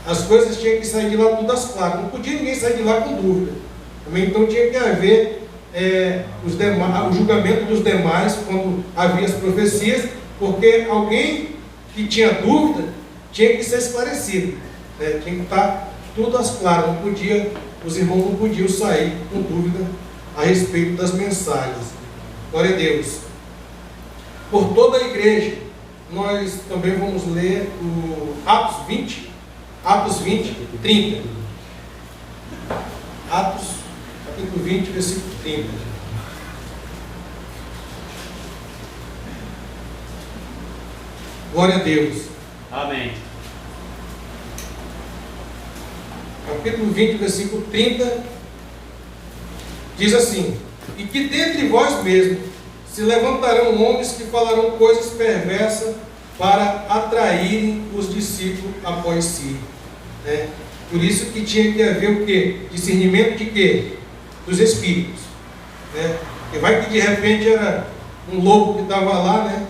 As coisas tinham que sair de lá tudo às claras, não podia ninguém sair de lá com dúvida. Então tinha que haver o julgamento dos demais quando havia as profecias, porque alguém que tinha dúvida tinha que ser esclarecido, tinha que estar tudo às claras, não podia, os irmãos não podiam sair com dúvida a respeito das mensagens. Glória a Deus. Por toda a igreja, nós também vamos ler o Atos 20, 30. Atos, capítulo 20, versículo 30. Glória a Deus. Amém. Capítulo 20, versículo 30, diz assim: e que dentre vós mesmos se levantarão homens que falarão coisas perversas para atraírem os discípulos após si. Por isso que tinha que haver o quê? Discernimento de quê? Dos espíritos. E vai que de repente era um lobo que estava lá,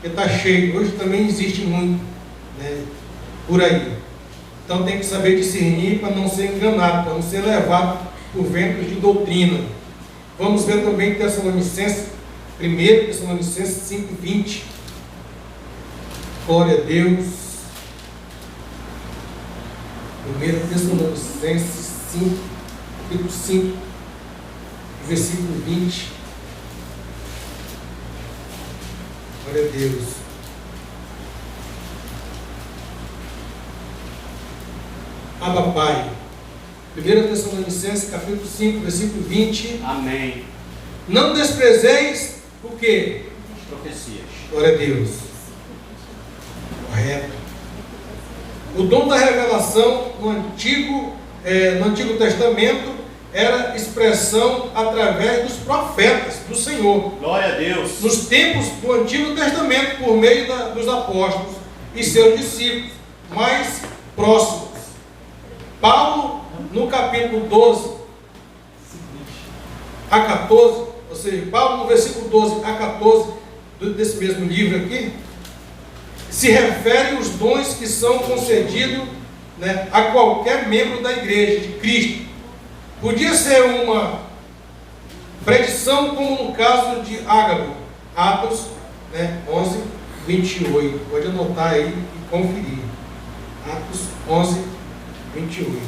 que está cheio. Hoje também existe muito, por aí. Então tem que saber discernir para não ser enganado, para não ser levado por ventos de doutrina. Vamos ver também Tessalonicenses, 1 Tessalonicenses 5:20. Glória a Deus. 1 Tessalonicenses 5, capítulo 5, versículo 20. Glória a Deus. Abba Pai. 1 Tessalonicenses capítulo 5, versículo 20. Amém. Não desprezeis o quê? As profecias. Glória a Deus. Correto. O dom da revelação no Antigo Testamento era expressão através dos profetas do Senhor. Glória a Deus. Nos tempos do Antigo Testamento, por meio dos apóstolos e seus discípulos mais próximos. Paulo, no capítulo 12 a 14, ou seja, Paulo no versículo 12 a 14 desse mesmo livro aqui, se refere aos dons que são concedidos a qualquer membro da igreja de Cristo. Podia ser uma predição, como no caso de Ágabo, Atos 11, 28. Pode anotar aí e conferir. Atos 11, 28.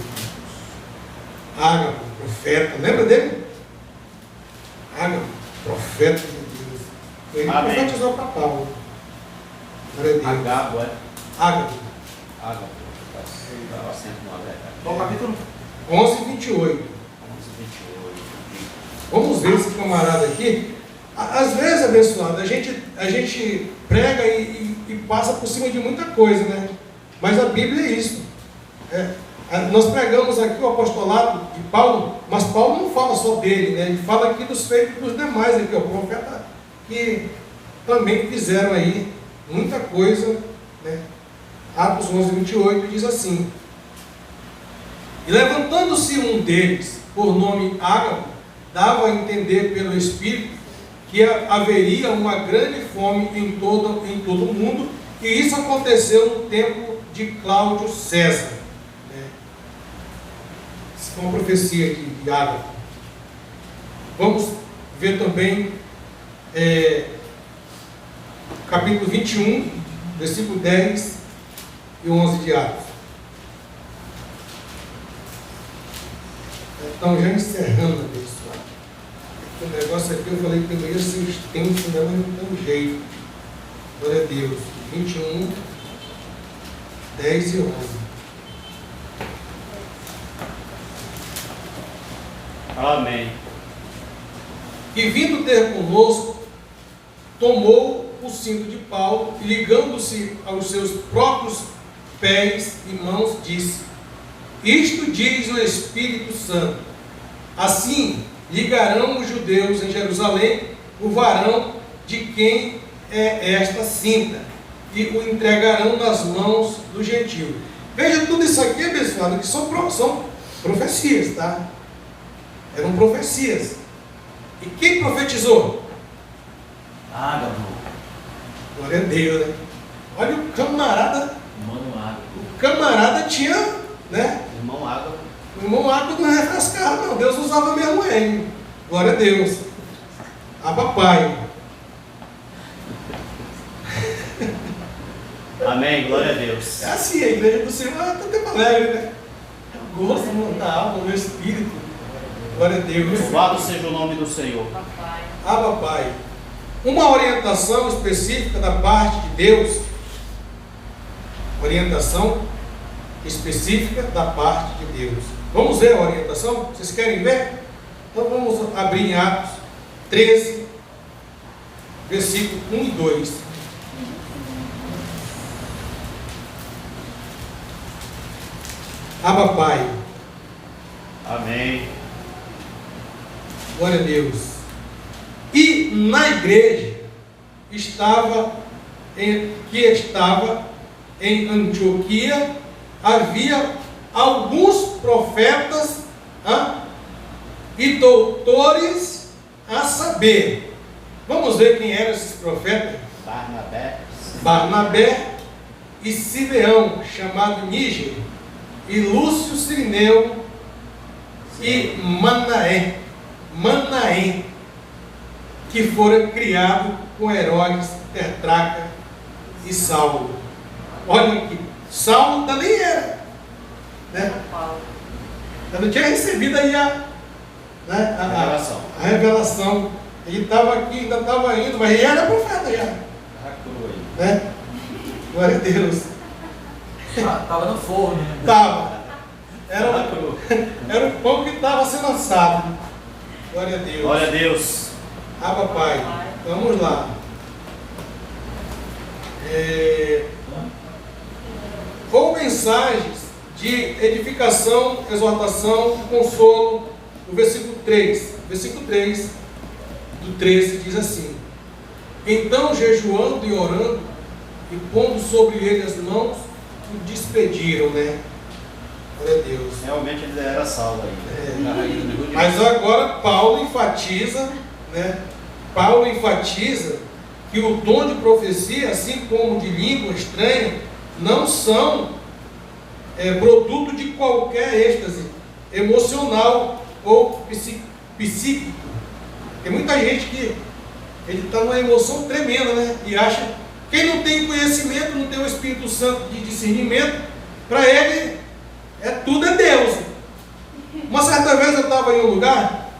Ágabo, profeta, lembra dele? Ágabo, profeta de Deus. Ele profetizou para Paulo. Glória a Deus. Agabo, é? Ágape. Agabo. Dá acento no H. Qual capítulo? 11:28. 11:28. Vamos ver esse camarada aqui. Às vezes, abençoado, a gente prega e passa por cima de muita coisa, né? Mas a Bíblia é isso. Nós pregamos aqui o apostolado de Paulo, mas Paulo não fala só dele, né? Ele fala aqui dos feitos dos demais, aqui, o profeta, que também fizeram aí muita coisa, né? Atos 11:28 diz assim: e levantando-se um deles, por nome Ágabo, dava a entender pelo Espírito que haveria uma grande fome em todo o mundo, e isso aconteceu no tempo de Cláudio César. Isso é uma profecia aqui de Ágabo. Vamos ver também capítulo 21, versículo 10 e 11 de Atos. Então, já encerrando, pessoal. O negócio aqui, eu falei que não ia ser extenso, mas não tem jeito. Glória a Deus. 21, 10 e 11. Amém. E vindo ter conosco, tomou o cinto de Paulo e, ligando-se aos seus próprios pés e mãos, disse: isto diz o Espírito Santo: assim ligarão os judeus em Jerusalém o varão de quem é esta cinta, e o entregarão nas mãos do gentio. Veja, tudo isso aqui, abençoado, que são profecias, tá? Eram profecias. E quem profetizou? Ágabo. Glória a Deus, né? Olha o camarada. Mano Ágabo. O camarada tinha, né? Irmão Ágabo. O irmão Ágabo não refrescava, não. Deus usava mesmo ele. Glória a Deus. A papai. Amém. Glória a Deus. É assim, a igreja do Senhor está tempo alegre, né? Eu gosto da alma, do meu espírito. Glória a Deus. Louvado seja o nome do Senhor. Ah, papai. Uma orientação específica da parte de Deus. Orientação específica da parte de Deus. Vamos ver a orientação? Vocês querem ver? Então vamos abrir em Atos 13, versículo 1 e 2. Abba Pai. Amém. Glória a Deus. E na igreja estava em Antioquia, havia alguns profetas e doutores, a saber. Vamos ver quem eram esses profetas? Barnabé e Simeão, chamado Níger, e Lúcio Cirineu e Manaém, que fora criado com Herodes, Tetraca e Saulo. Olha aqui, Saulo também era, né? Eu não tinha recebido aí a revelação. Ele estava aqui, ainda estava indo, mas ele era profeta já. Né? Glória a Deus. Estava no forno, né? Estava. Era o pão que estava sendo assado. Glória a Deus. Glória a Deus. Ah, papai. Vamos lá. Ou mensagens de edificação, exortação, consolo. O versículo 3. Versículo 3 do 13 diz assim: então, jejuando e orando, e pondo sobre ele as mãos, o despediram, né? Glória a Deus. Realmente ele era Saulo aí. Mas agora Paulo enfatiza, né? Paulo enfatiza que o dom de profecia, assim como de língua estranha, não são produto de qualquer êxtase emocional ou psíquico. Tem muita gente que ele está numa emoção tremenda, né? E acha, quem não tem conhecimento, não tem o Espírito Santo de discernimento, para ele tudo é Deus. Uma certa vez eu estava em um lugar,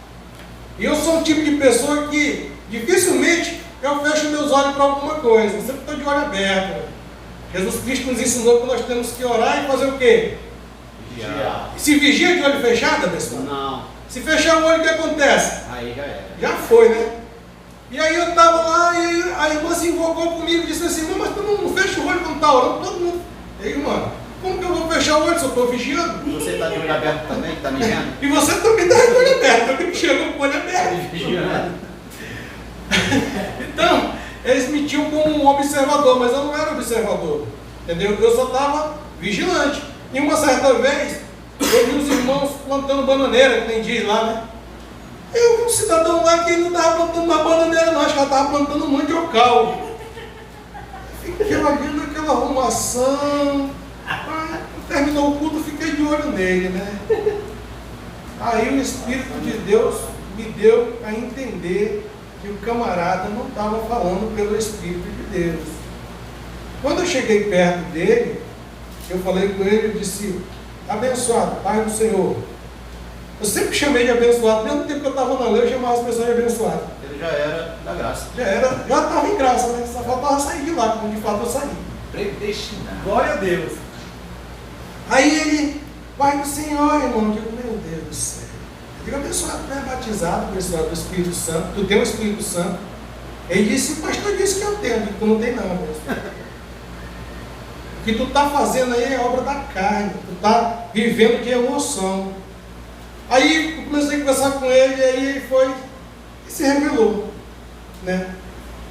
e eu sou um tipo de pessoa que dificilmente eu fecho meus olhos para alguma coisa. Eu sempre estou de olho aberto. Jesus Cristo nos ensinou que nós temos que orar e fazer o quê? Vigiar. Se vigia de olho fechado, pessoal? Não. Se fechar o olho, o que acontece? Aí já era. Já foi, né? E aí eu estava lá e a irmã se invocou comigo e disse assim, irmão, mas tu não fecha o olho quando está orando? Todo mundo. E aí, irmã, como que eu vou fechar o olho se eu estou vigiando? Você está de olho aberto também? Está me vendo? E você também está de olho aberto, eu chegou com o olho aberto. Vigiando. Então, eles me tinham como um observador, mas eu não era observador. Entendeu? Eu só estava vigilante. E uma certa vez, eu vi os irmãos plantando bananeira, que nem diz lá, né? Eu vi um cidadão lá que ele não estava plantando uma bananeira, não, acho que ela estava plantando mandiocal. Fiquei olhando aquela arrumação. Aí, terminou o culto, fiquei de olho nele, né? Aí o Espírito de Deus me deu a entender que o camarada não estava falando pelo Espírito de Deus. Quando eu cheguei perto dele, eu falei com ele e disse, abençoado, Pai do Senhor. Eu sempre chamei de abençoado, mesmo tempo que eu estava na lei, eu chamava as pessoas de abençoado. Ele já era da graça. Já estava em graça, né? Só faltava sair de lá, como de fato eu saí. Predestinado. Glória a Deus. Aí ele, Pai do Senhor, irmão, eu digo, meu Deus do céu. Eu digo, abençoado, tu é batizado, abençoado do Espírito Santo, tu tem o Espírito Santo. Ele disse, o pastor disse que eu tenho, eu digo, tu não tem não, abençoado. O que tu está fazendo aí é obra da carne, tu está vivendo de emoção. Aí eu comecei a conversar com ele, e aí ele foi e se revelou, né?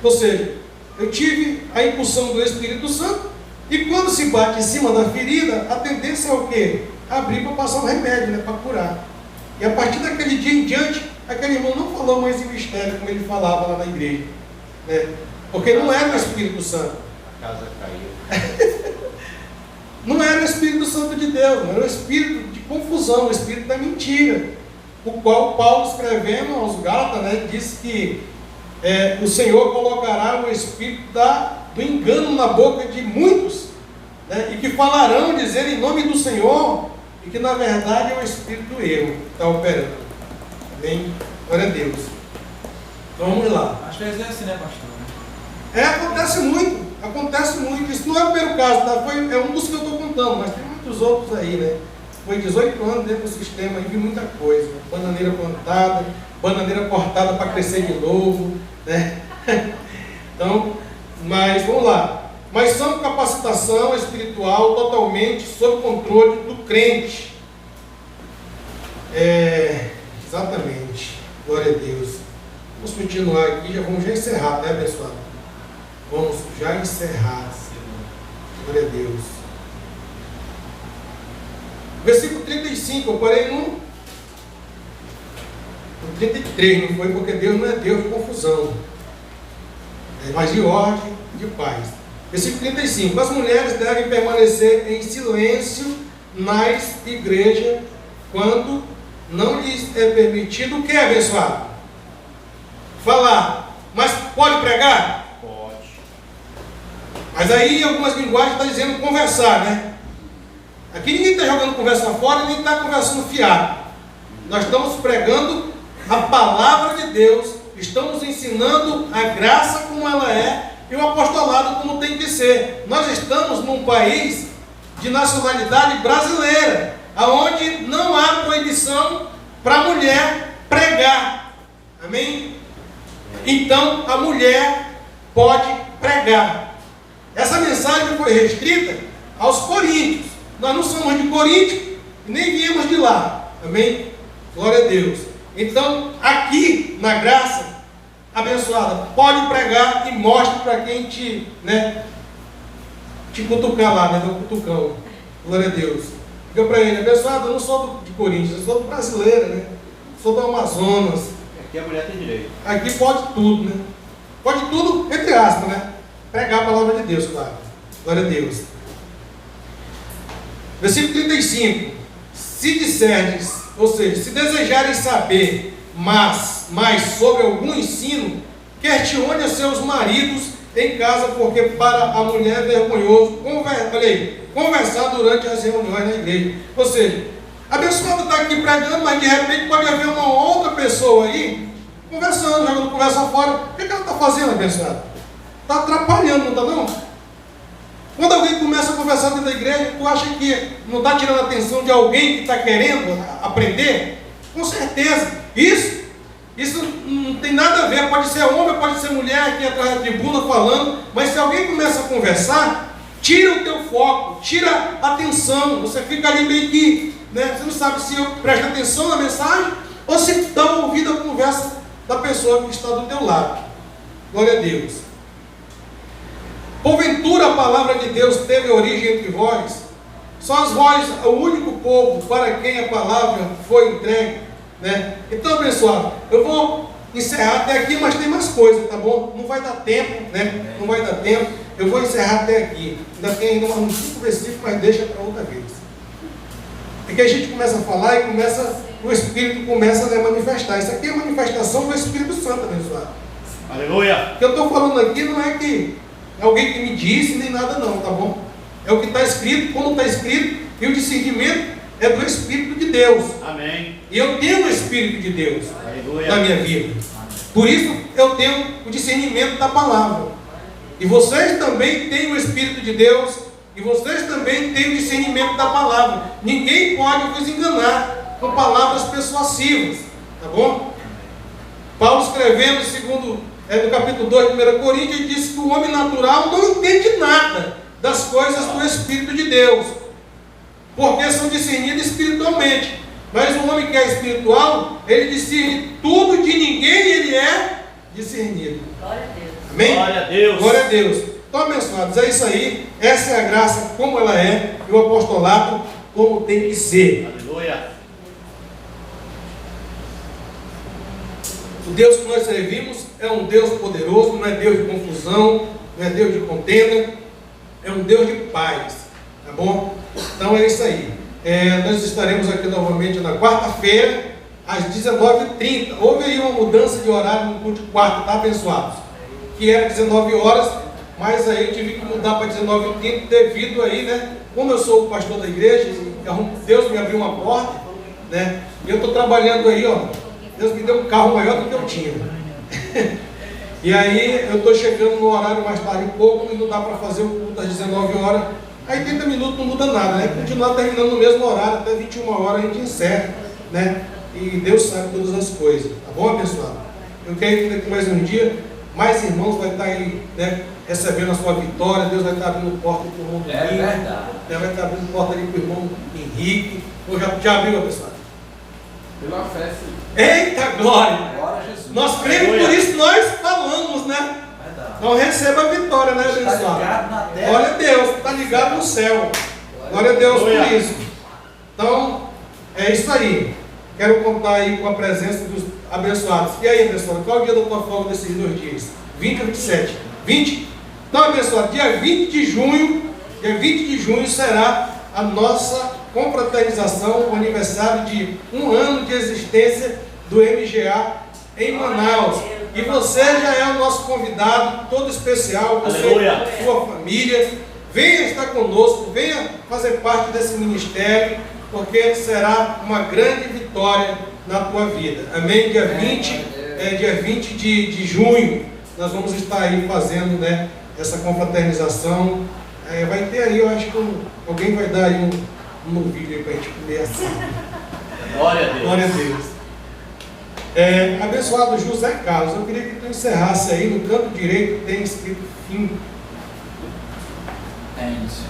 Ou seja, eu tive a impulsão do Espírito Santo, e quando se bate em cima da ferida, a tendência é o quê? Abrir para passar um remédio, né? Para curar. E a partir daquele dia em diante, aquele irmão não falou mais em mistério, como ele falava lá na igreja, né? Porque não era o Espírito Santo. A casa caiu. Não era o Espírito Santo de Deus, era o Espírito de confusão, o Espírito da mentira, o qual Paulo, escrevendo aos Gálatas, né, disse que o Senhor colocará o Espírito do engano na boca de muitos, né, e que falarão, dizer em nome do Senhor, e que na verdade é o Espírito do erro que está operando. Amém? Glória a Deus. Então vamos lá. Às vezes é assim, né, pastor? Acontece muito. Acontece muito, isso não é o primeiro caso, tá? É um dos que eu estou contando, mas tem muitos outros aí, né? Foi 18 anos dentro do sistema e vi muita coisa. Bananeira plantada, bananeira cortada para crescer de novo, né? Então, mas vamos lá. Mas são capacitação espiritual totalmente sob controle do crente. Exatamente. Glória a Deus. Vamos continuar aqui, vamos encerrar, né, pessoal? Vamos já encerrar. Glória a Deus. Versículo 35, eu parei no 33, não foi? Porque Deus não é Deus de confusão, mas de ordem e de paz. Versículo 35, as mulheres devem permanecer em silêncio nas igrejas, quando não lhes é permitido o que, abençoado? Falar. Mas pode pregar? Mas aí, em algumas linguagens, está dizendo conversar, né? Aqui ninguém está jogando conversa fora, nem está conversando fiado. Nós estamos pregando a palavra de Deus, estamos ensinando a graça como ela é e o apostolado como tem que ser. Nós estamos num país de nacionalidade brasileira, onde não há proibição para a mulher pregar. Amém? Então, a mulher pode pregar. Essa mensagem foi restrita aos coríntios. Nós não somos de Corinto e nem viemos de lá. Amém? Glória a Deus. Então, aqui na graça abençoada, pode pregar e mostre para quem te cutucar lá, né? Dá um cutucão. Glória a Deus. Diga para ele, abençoado, eu não sou de Coríntios, eu sou brasileira, né? Sou do Amazonas. Aqui a mulher tem direito. Aqui pode tudo, né? Pode tudo, entre aspas, né? Pregar a palavra de Deus, claro. Glória a Deus. Versículo 35. Se disserdes, ou seja, se desejarem saber mais sobre algum ensino, questione a seus maridos em casa, porque para a mulher é vergonhoso conversar durante as reuniões na igreja. Ou seja, a abençoada está aqui pregando, mas de repente pode haver uma outra pessoa aí, conversando, jogando conversa fora. O que ela está fazendo, abençoado? Está atrapalhando, não está não? Quando alguém começa a conversar dentro da igreja, tu acha que não está tirando a atenção de alguém que está querendo aprender? Com certeza. Isso não tem nada a ver. Pode ser homem, pode ser mulher aqui atrás da tribuna falando, mas se alguém começa a conversar, tira o teu foco, tira a atenção. Você fica ali meio que, né, você não sabe se eu presto atenção na mensagem ou se dá ouvido à conversa da pessoa que está do teu lado. Glória a Deus. Porventura a palavra de Deus teve origem entre vós? Sois vós o único povo para quem a palavra foi entregue, né? Então, abençoado, eu vou encerrar até aqui, mas tem mais coisa, tá bom? Não vai dar tempo, né? Não vai dar tempo. Eu vou encerrar até aqui. Ainda tem uns 5 versículos, mas deixa para outra vez. Porque a gente começa a falar e o Espírito começa a manifestar. Isso aqui é manifestação do Espírito Santo, abençoado. Aleluia! O que eu estou falando aqui não é que alguém que me disse nem nada não, tá bom? É o que está escrito, como está escrito, e o discernimento é do Espírito de Deus. Amém. E eu tenho o Espírito de Deus Aleluia. na minha vida. Por isso eu tenho o discernimento da palavra. E vocês também têm o Espírito de Deus, e vocês também têm o discernimento da palavra. Ninguém pode vos enganar com palavras persuasivas, tá bom? Paulo escrevendo, no capítulo 2 de 1 Coríntios, diz que o homem natural não entende nada das coisas do Espírito de Deus, porque são discernidas espiritualmente. Mas o homem que é espiritual, ele discerne tudo, de ninguém ele é discernido. Glória a Deus. Amém? Glória a Deus. Glória a Deus. Então, abençoados, é isso aí. Essa é a graça como ela é, e o apostolado como tem que ser. Aleluia. O Deus que nós servimos é um Deus poderoso, não é Deus de confusão, não é Deus de contenda, é um Deus de paz, tá bom? Então é isso aí. Nós estaremos aqui novamente na quarta-feira, às 19h30. Houve aí uma mudança de horário no culto de quarta, tá, abençoados? Que era 19 horas, mas aí eu tive que mudar para 19h30 devido aí, né? Como eu sou o pastor da igreja, Deus me abriu uma porta, né? E eu estou trabalhando aí, ó. Deus me deu um carro maior do que eu tinha. E aí eu estou chegando no horário mais tarde um pouco, e não dá para fazer o culto às 19 horas. Aí 30 minutos não muda nada, né? Continuar terminando no mesmo horário, até 21 horas a gente encerra, né? E Deus sabe todas as coisas, tá bom, abençoado? Eu quero que daqui mais um dia, mais irmãos vai estar aí, né? Recebendo a sua vitória. Deus vai estar abrindo porta para o irmão Domingo, verdade. né? Vai estar abrindo porta ali para o irmão Henrique. Ou já abriu, abençoado? Pela fé, filho. Eita glória! Glória a Jesus. Nós cremos, por isso nós falamos, né? Verdade. Não receba a vitória, né, Está abençoado? ligado na terra. Glória a Deus, está ligado no céu. Glória a Deus por Aleluia. isso. Então, é isso aí. Quero contar aí com a presença dos abençoados. E aí, abençoado, qual é o dia da tua folga desses 2 dias? 20 ou 27? 20? Então, abençoado, dia 20 de junho será a nossa confraternização, o aniversário de 1 ano de existência do MGA em Manaus. E você já é o nosso convidado, todo especial, você Aleluia. e sua família. Venha estar conosco, venha fazer parte desse ministério, porque será uma grande vitória na tua vida. Amém? Dia 20 de junho, nós vamos estar aí fazendo, né, essa confraternização. Vai ter aí, eu acho que alguém vai dar aí um vídeo aí para a gente comer assim. Glória a Deus. Glória a Deus. Abençoado José Carlos, eu queria que tu encerrasse aí, no canto direito tem escrito fim. É isso.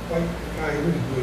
Pode cair nos dois.